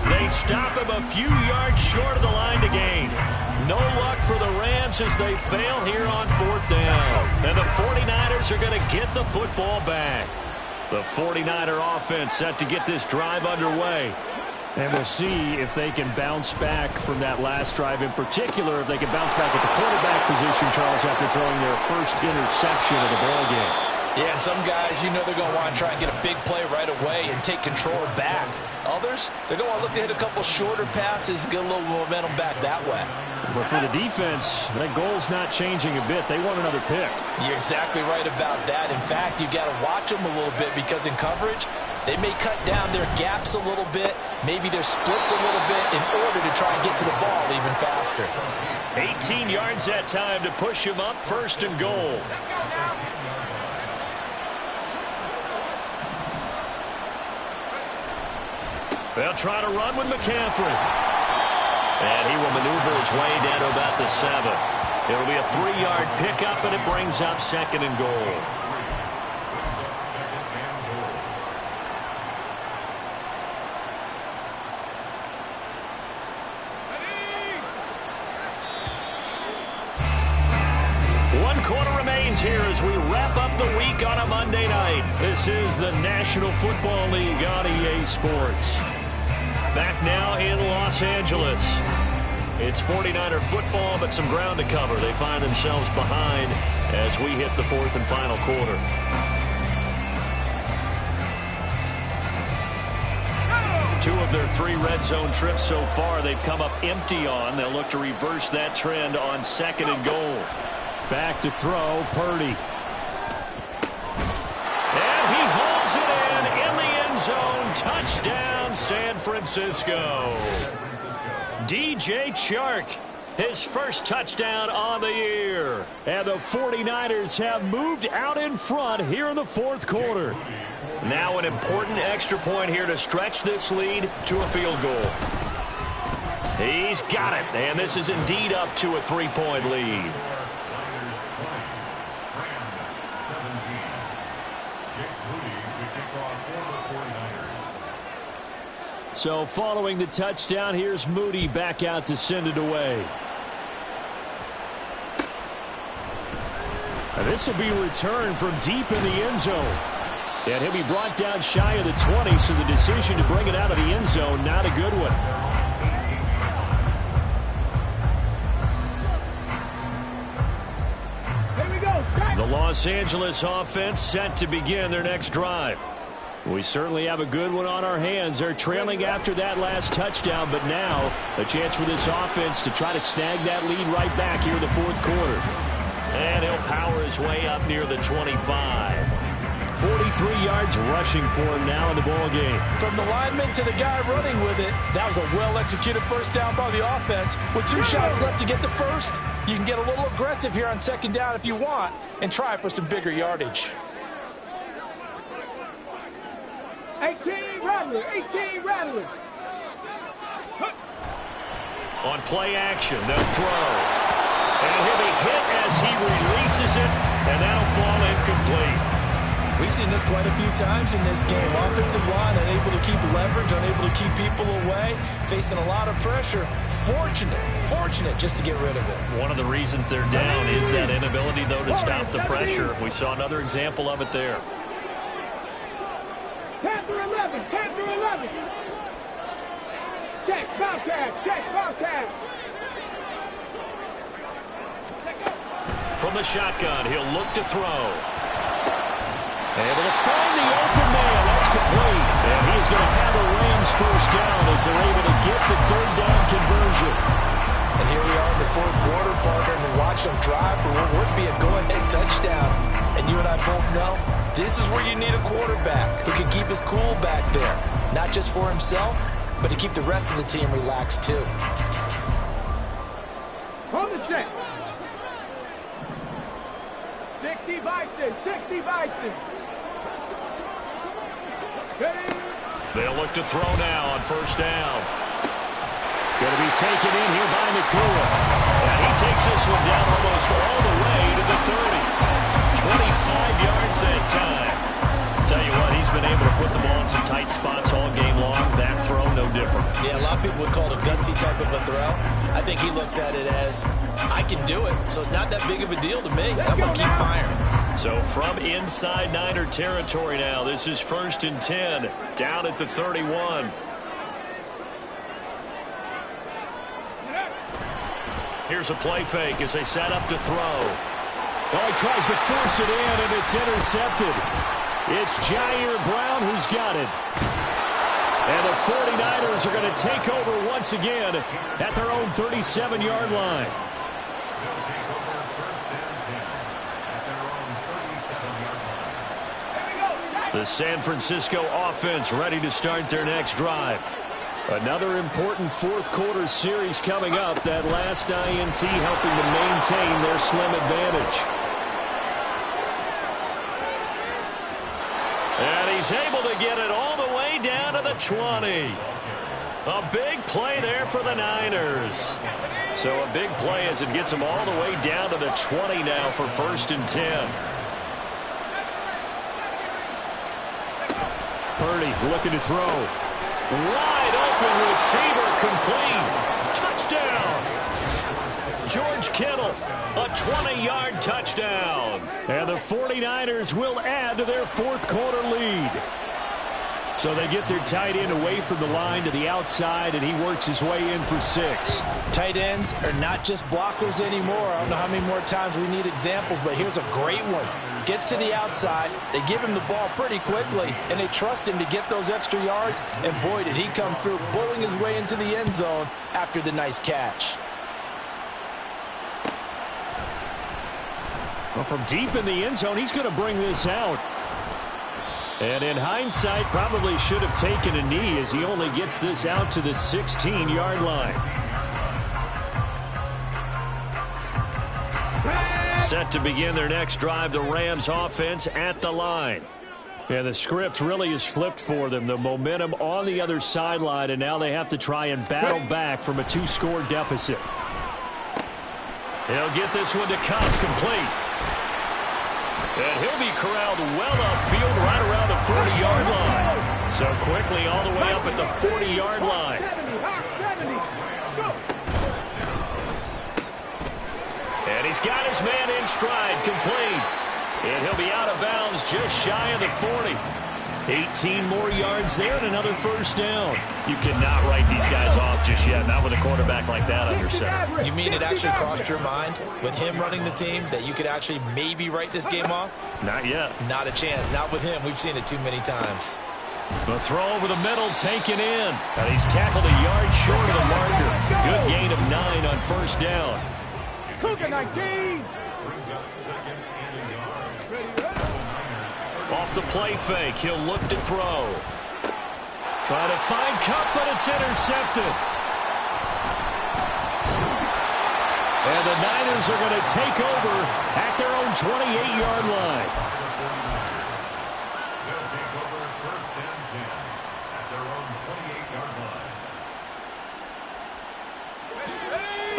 [SPEAKER 2] They stop him a few yards short of the line to gain. No luck for the Rams as they fail here on 4th down. And the 49ers are going to get the football back. The 49er offense set to get this drive underway. And we'll see if they can bounce back from that last drive. In particular, if they can bounce back at the quarterback position, Charles, after throwing their first interception of the ballgame.
[SPEAKER 3] Yeah, and some guys, you know they're going to want to try and get a big play right away and take control back. Others, they're going to want to look to hit a couple shorter passes, get a little momentum back that way.
[SPEAKER 2] But for the defense, that goal's not changing a bit. They want another pick.
[SPEAKER 3] You're exactly right about that. In fact, you got to watch them a little bit because in coverage, they may cut down their gaps a little bit, maybe their splits a little bit in order to try and get to the ball even faster.
[SPEAKER 2] 18 yards that time to push him up, 1st and goal. They'll try to run with McCaffrey. And he will maneuver his way down to about the 7. It'll be a 3-yard pickup, and it brings up 2nd and goal. One quarter remains here as we wrap up the week on a Monday night. This is the National Football League on EA Sports. Back now in Los Angeles. It's 49er football, but some ground to cover. They find themselves behind as we hit the 4th and final quarter. Two of their 3 red zone trips so far they've come up empty on. They'll look to reverse that trend on 2nd and goal. Back to throw, Purdy. And he holds it in the zone. Touchdown, San Francisco. DJ Chark, his first touchdown on the year. And the 49ers have moved out in front here in the fourth quarter. Now an important extra point here to stretch this lead to a field goal. He's got it, and this is indeed up to a 3-point lead. So following the touchdown, here's Moody back out to send it away. And this will be returned from deep in the end zone. And he'll be brought down shy of the 20, so the decision to bring it out of the end zone, not a good one.
[SPEAKER 4] Here we go.
[SPEAKER 2] The Los Angeles offense set to begin their next drive. We certainly have a good one on our hands. They're trailing after that last touchdown, but now a chance for this offense to try to snag that lead right back here in the fourth quarter. And he'll power his way up near the 25. 43 yards rushing for him now in the ball game.
[SPEAKER 3] From the lineman to the guy running with it, that was a well-executed first down by the offense. With 2 shots left to get the first, you can get a little aggressive here on second down if you want and try for some bigger yardage.
[SPEAKER 4] 18 rattlers. 18 rattlers.
[SPEAKER 2] On play action, they'll throw. And he'll be hit as he releases it, and that'll fall incomplete.
[SPEAKER 3] We've seen this quite a few times in this game. Offensive line unable to keep leverage, unable to keep people away, facing a lot of pressure. Fortunate just to get rid of it.
[SPEAKER 2] One of the reasons they're down is that inability, though, to stop the pressure. We saw another example of it there.
[SPEAKER 4] Panther 11. Panther 11. Check. Bobcat. Check. Bobcat.
[SPEAKER 2] From the shotgun, he'll look to throw. Able to find the open man. That's complete. And he's going to have the Rams first down as they're able to get the third down conversion.
[SPEAKER 3] And here we are in the fourth quarter, partner, and watch them drive for what would be a go-ahead touchdown. And you and I both know this is where you need a quarterback who can keep his cool back there. Not just for himself, but to keep the rest of the team relaxed too.
[SPEAKER 4] Hold the check. 60 Bison. 60 Bison.
[SPEAKER 2] They'll look to throw now on first down. Going to be taken in here by Nakua. And he takes this one down almost all the way to the 30. 25 yards that time. Tell you what, he's been able to put the ball in some tight spots all game long. That throw, no different.
[SPEAKER 3] Yeah, a lot of people would call it a gutsy type of a throw. I think he looks at it as, I can do it, so it's not that big of a deal to me. I'm going to keep firing.
[SPEAKER 2] So from inside Niner territory now, this is 1st and 10, down at the 31. Here's a play fake as they set up to throw.
[SPEAKER 6] Well, he tries to force it in, and it's intercepted. It's Jair Brown who's got it. And the 49ers are going to take over once again at their own 37-yard line.
[SPEAKER 2] The San Francisco offense ready to start their next drive.
[SPEAKER 6] Another important fourth quarter series coming up. That last INT helping to maintain their slim advantage.
[SPEAKER 2] And he's able to get it all the way down to the 20. A big play there for the Niners. So a big play as it gets them all the way down to the 20 now for 1st and 10.
[SPEAKER 6] Purdy looking to throw.
[SPEAKER 2] Wide open receiver complete. Touchdown. George Kittle, a 20-yard touchdown.
[SPEAKER 6] And the 49ers will add to their fourth quarter lead. So they get their tight end away from the line to the outside, and he works his way in for 6.
[SPEAKER 3] Tight ends are not just blockers anymore. I don't know how many more times we need examples, but here's a great one. Gets to the outside, they give him the ball pretty quickly, and they trust him to get those extra yards, and boy, did he come through, bulling his way into the end zone after the nice catch.
[SPEAKER 6] Well, from deep in the end zone, he's going to bring this out.
[SPEAKER 2] And in hindsight, probably should have taken a knee as he only gets this out to the 16-yard line. Set to begin their next drive, the Rams offense at the line. Yeah, the script really is flipped for them. The momentum on the other sideline, and now they have to try and battle back from a 2-score deficit. He'll get this one to Cup, complete. And he'll be corralled well upfield right around the 40-yard line. So quickly all the way up at the 40-yard line. And he's got his man in stride, complete. And he'll be out of bounds just shy of the 40. 18 more yards there and another first down. You cannot write these guys off just yet, not with a quarterback like that under center.
[SPEAKER 3] You mean it actually crossed your mind with him running the team that you could actually maybe write this game off?
[SPEAKER 2] Not yet.
[SPEAKER 3] Not a chance. Not with him. We've seen it too many times.
[SPEAKER 2] The throw over the middle taken in. And he's tackled a yard short of the marker. Good gain of 9 on first down.
[SPEAKER 4] Cougar 19.
[SPEAKER 2] Off the play fake, he'll look to throw. Trying to find Cup, but it's intercepted. And the Niners are going to take over at their own 28-yard line.
[SPEAKER 5] They'll take over first and 10 at their own 28-yard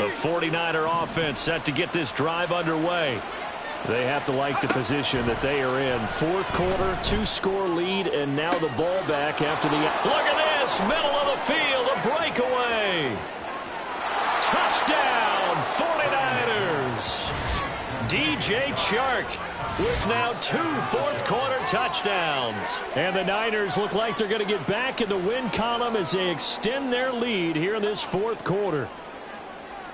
[SPEAKER 5] line.
[SPEAKER 2] The 49er offense set to get this drive underway. They have to like the position that they are in. Fourth quarter, 2-score lead, and now the ball back after the... Look at this! Middle of the field, a breakaway! Touchdown, 49ers! DJ Chark with now 2 fourth-quarter touchdowns. And the Niners look like they're going to get back in the win column as they extend their lead here in this fourth quarter.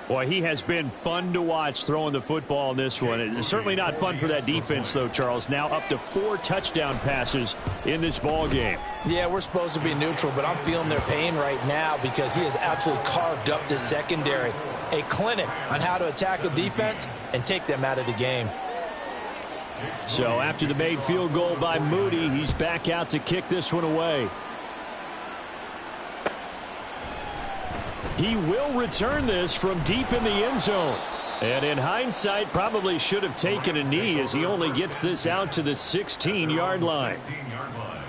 [SPEAKER 2] Boy, he has been fun to watch throwing the football in this one. It's certainly not fun for that defense, though, Charles. Now up to 4 touchdown passes in this ball game.
[SPEAKER 3] Yeah, we're supposed to be neutral, but I'm feeling their pain right now because he has absolutely carved up this secondary. A clinic on how to attack a defense and take them out of the game.
[SPEAKER 2] So after the made field goal by Moody, he's back out to kick this one away. He will return this from deep in the end zone. And in hindsight, probably should have taken a knee as he only gets this out to the 16-yard line.
[SPEAKER 5] 16-yard line.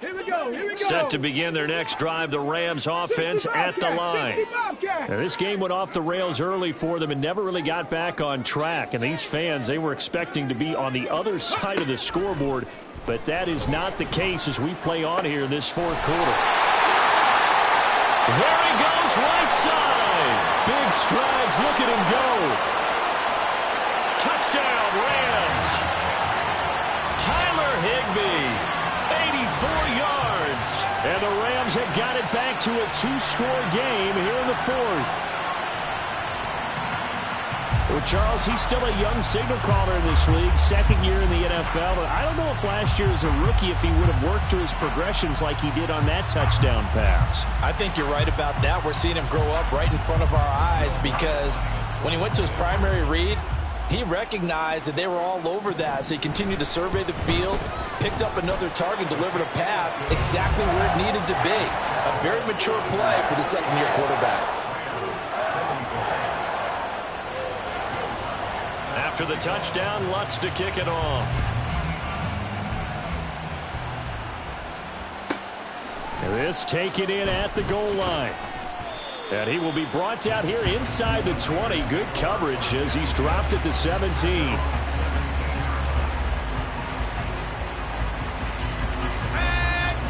[SPEAKER 4] Here we go.
[SPEAKER 2] Set to begin their next drive, the Rams offense at the line. Now, this game went off the rails early for them and never really got back on track. And these fans, they were expecting to be on the other side of the scoreboard, but that is not the case as we play on here in this fourth quarter. There he goes, right side. Big strides, look at him go. Touchdown, Rams. Tyler Higbee. 84 yards. And the Rams have got it back to a 2-score game here in the fourth. Well, Charles, he's still a young signal caller in this league, second year in the NFL. But I don't know if last year as a rookie if he would have worked through his progressions like he did on that touchdown pass.
[SPEAKER 3] I think you're right about that. We're seeing him grow up right in front of our eyes because when he went to his primary read, he recognized that they were all over that, so he continued to survey the field, picked up another target, delivered a pass exactly where it needed to be. A very mature play for the second-year quarterback.
[SPEAKER 2] After the touchdown, Lutz to kick it off. And this taken in at the goal line. And he will be brought out here inside the 20. Good coverage as he's dropped at the 17.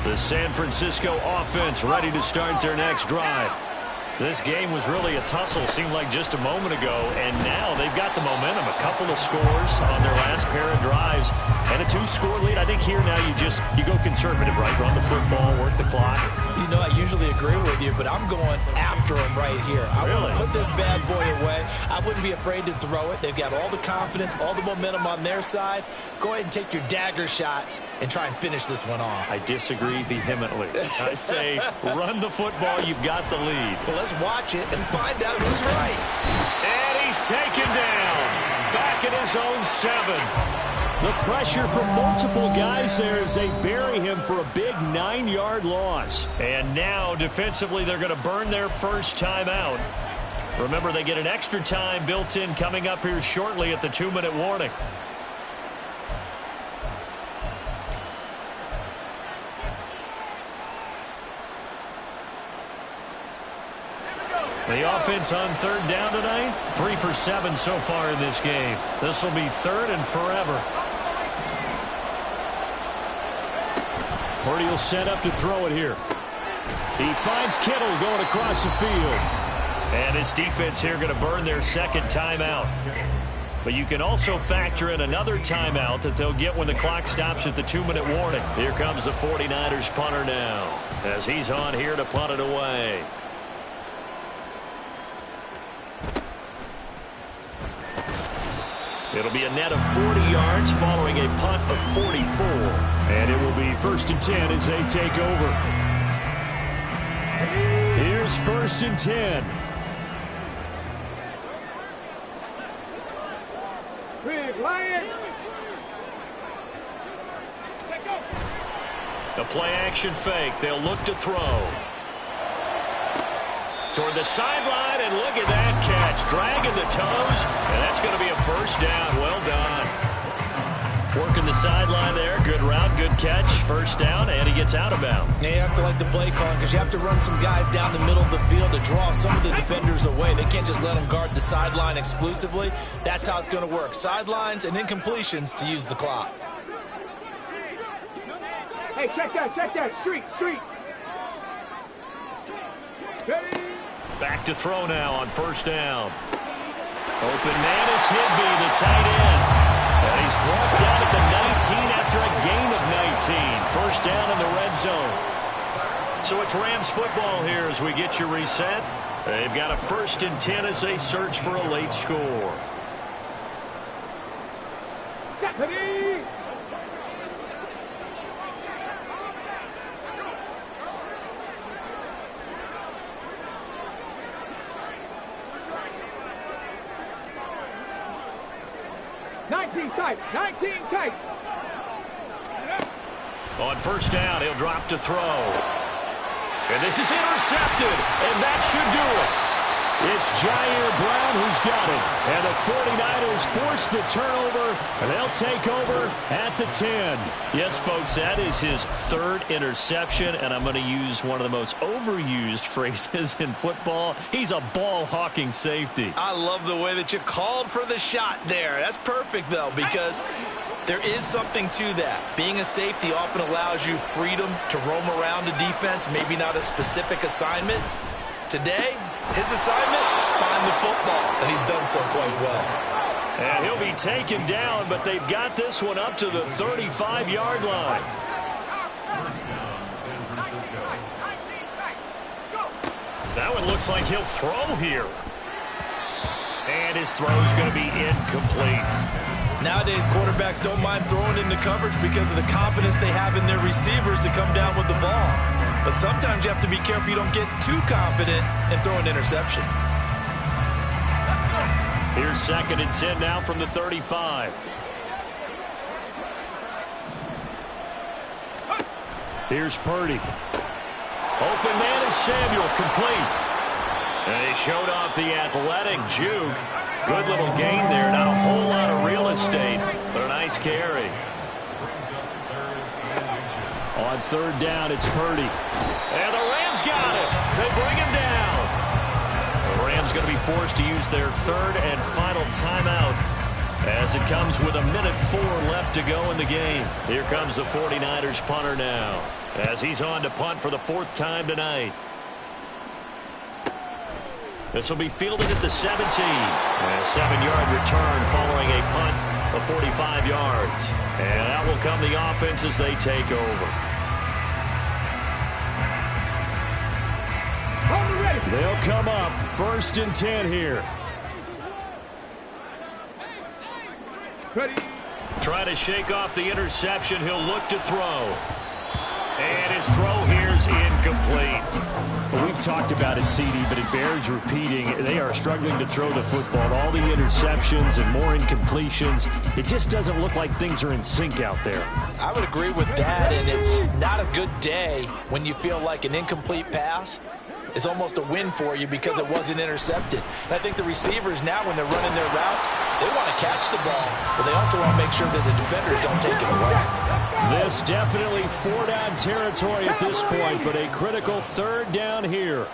[SPEAKER 2] The San Francisco offense ready to start their next drive. This game was really a tussle, seemed like just a moment ago, and now they've got the momentum. A couple of scores on their last pair of drives, and a 2-score lead. I think here now you go conservative, right? Run the football, work the clock.
[SPEAKER 3] You know, I usually agree with you, but I'm going after him right here. I want to put this bad boy away. I wouldn't be afraid to throw it. They've got all the confidence, all the momentum on their side. Go ahead and take your dagger shots and try and finish this one off.
[SPEAKER 2] I disagree vehemently. I say run the football. You've got the lead.
[SPEAKER 3] Well, let's watch it and find out who's right.
[SPEAKER 2] And he's taken down. Back at his own 7.
[SPEAKER 6] The pressure from multiple guys there as they bury him for a big 9-yard loss.
[SPEAKER 2] And now, defensively, they're going to burn their first timeout. Remember, they get an extra time built in coming up here shortly at the 2-minute warning. The offense on 3rd down tonight, 3 for 7 so far in this game. This will be 3rd and forever.
[SPEAKER 6] Purdy will set up to throw it here. He finds Kittle going across the field.
[SPEAKER 2] And his defense here going to burn their second timeout. But you can also factor in another timeout that they'll get when the clock stops at the 2-minute warning. Here comes the 49ers punter now as he's on here to punt it away. It'll be a net of 40 yards following a punt of 44.
[SPEAKER 6] And it will be 1st and 10 as they take over. Here's 1st and 10.
[SPEAKER 4] Big Lion.
[SPEAKER 2] The play-action fake. They'll look to throw. Toward the sideline, and look at that catch. Dragging the toes, and that's going to be a first down. Well done. Working the sideline there. Good route, good catch. First down, and he gets out of bounds.
[SPEAKER 3] Now you have to like the play calling because you have to run some guys down the middle of the field to draw some of the defenders away. They can't just let them guard the sideline exclusively. That's how it's going to work. Sidelines and incompletions to use the clock.
[SPEAKER 4] Hey, check that. Street. Ready?
[SPEAKER 2] Back to throw now on first down. Open man is Higbee, the tight end. And he's brought down at the 19 after a gain of 19. First down in the red zone. So it's Rams football here as we get you reset. They've got a 1st and 10 as they search for a late score.
[SPEAKER 4] Ready? Nineteen tight.
[SPEAKER 2] On first down, he'll drop to throw. And this is intercepted, and that should do it.
[SPEAKER 6] It's Jair Brown who's got it. And the 49ers force the turnover, and they'll take over at the 10.
[SPEAKER 2] Yes, folks, that is his 3rd interception, and I'm going to use one of the most overused phrases in football. He's a ball-hawking safety.
[SPEAKER 3] I love the way that you called for the shot there. That's perfect, though, because there is something to that. Being a safety often allows you freedom to roam around a defense, maybe not a specific assignment. Today, his assignment, find the football, and he's done so quite well.
[SPEAKER 2] And he'll be taken down, but they've got this one up to the 35-yard line. That one looks like he'll throw here. And his throw's going to be incomplete.
[SPEAKER 3] Nowadays, quarterbacks don't mind throwing into coverage because of the confidence they have in their receivers to come down with the ball. But sometimes you have to be careful you don't get too confident and throw an interception.
[SPEAKER 2] Here's 2nd and 10 now from the 35.
[SPEAKER 6] Here's Purdy.
[SPEAKER 2] Open man is Samuel, complete. And he showed off the athletic juke. Good little gain there. Not a whole lot of real estate, but a nice carry.
[SPEAKER 6] On 3rd down, it's Purdy.
[SPEAKER 2] And the Rams got it. They bring him down. The Rams going to be forced to use their 3rd and final timeout as it comes with 1:04 left to go in the game. Here comes the 49ers punter now as he's on to punt for the 4th time tonight.
[SPEAKER 1] This will be fielded at the 17. And a 7-yard return following a punt of 45 yards. And out will come the offense as they take over.
[SPEAKER 6] They'll come up 1st and 10 here.
[SPEAKER 4] Ready.
[SPEAKER 1] Try to shake off the interception. He'll look to throw. And his throw here's incomplete.
[SPEAKER 6] Well, we've talked about it, CD, but it bears repeating. They are struggling to throw the football. All the interceptions and more incompletions. It just doesn't look like things are in sync out there.
[SPEAKER 3] I would agree with that, and it's not a good day when you feel like an incomplete pass is almost a win for you because it wasn't intercepted. And I think the receivers now, when they're running their routes, they want to catch the ball, but they also want to make sure that the defenders don't take it away.
[SPEAKER 6] This definitely 4-down territory at this point, but a critical 3rd down here.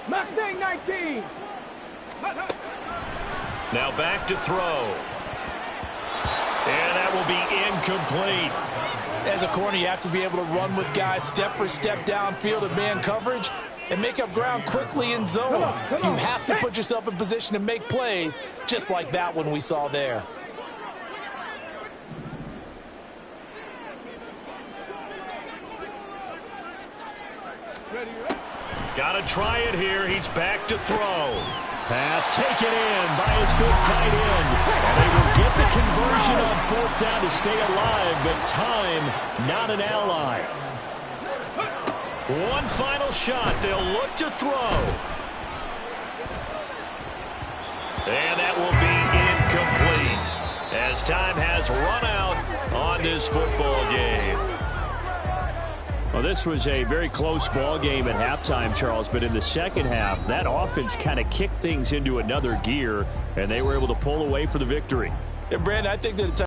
[SPEAKER 4] Mustang 19.
[SPEAKER 1] Now back to throw. And that will be incomplete.
[SPEAKER 3] As a corner, you have to be able to run with guys step for step downfield in man coverage and make up ground quickly in zone. You have to put yourself in position to make plays, just like that one we saw there.
[SPEAKER 1] Got to try it here. He's back to throw.
[SPEAKER 6] Pass taken in by his big tight end. And they will get the conversion on 4th down to stay alive, but time not an ally.
[SPEAKER 1] One final shot. They'll look to throw. And that will be incomplete as time has run out on this football game.
[SPEAKER 6] Well, this was a very close ball game at halftime, Charles, but in the second half, that offense kind of kicked things into another gear, and they were able to pull away for the victory.
[SPEAKER 3] And, Brandon, I think that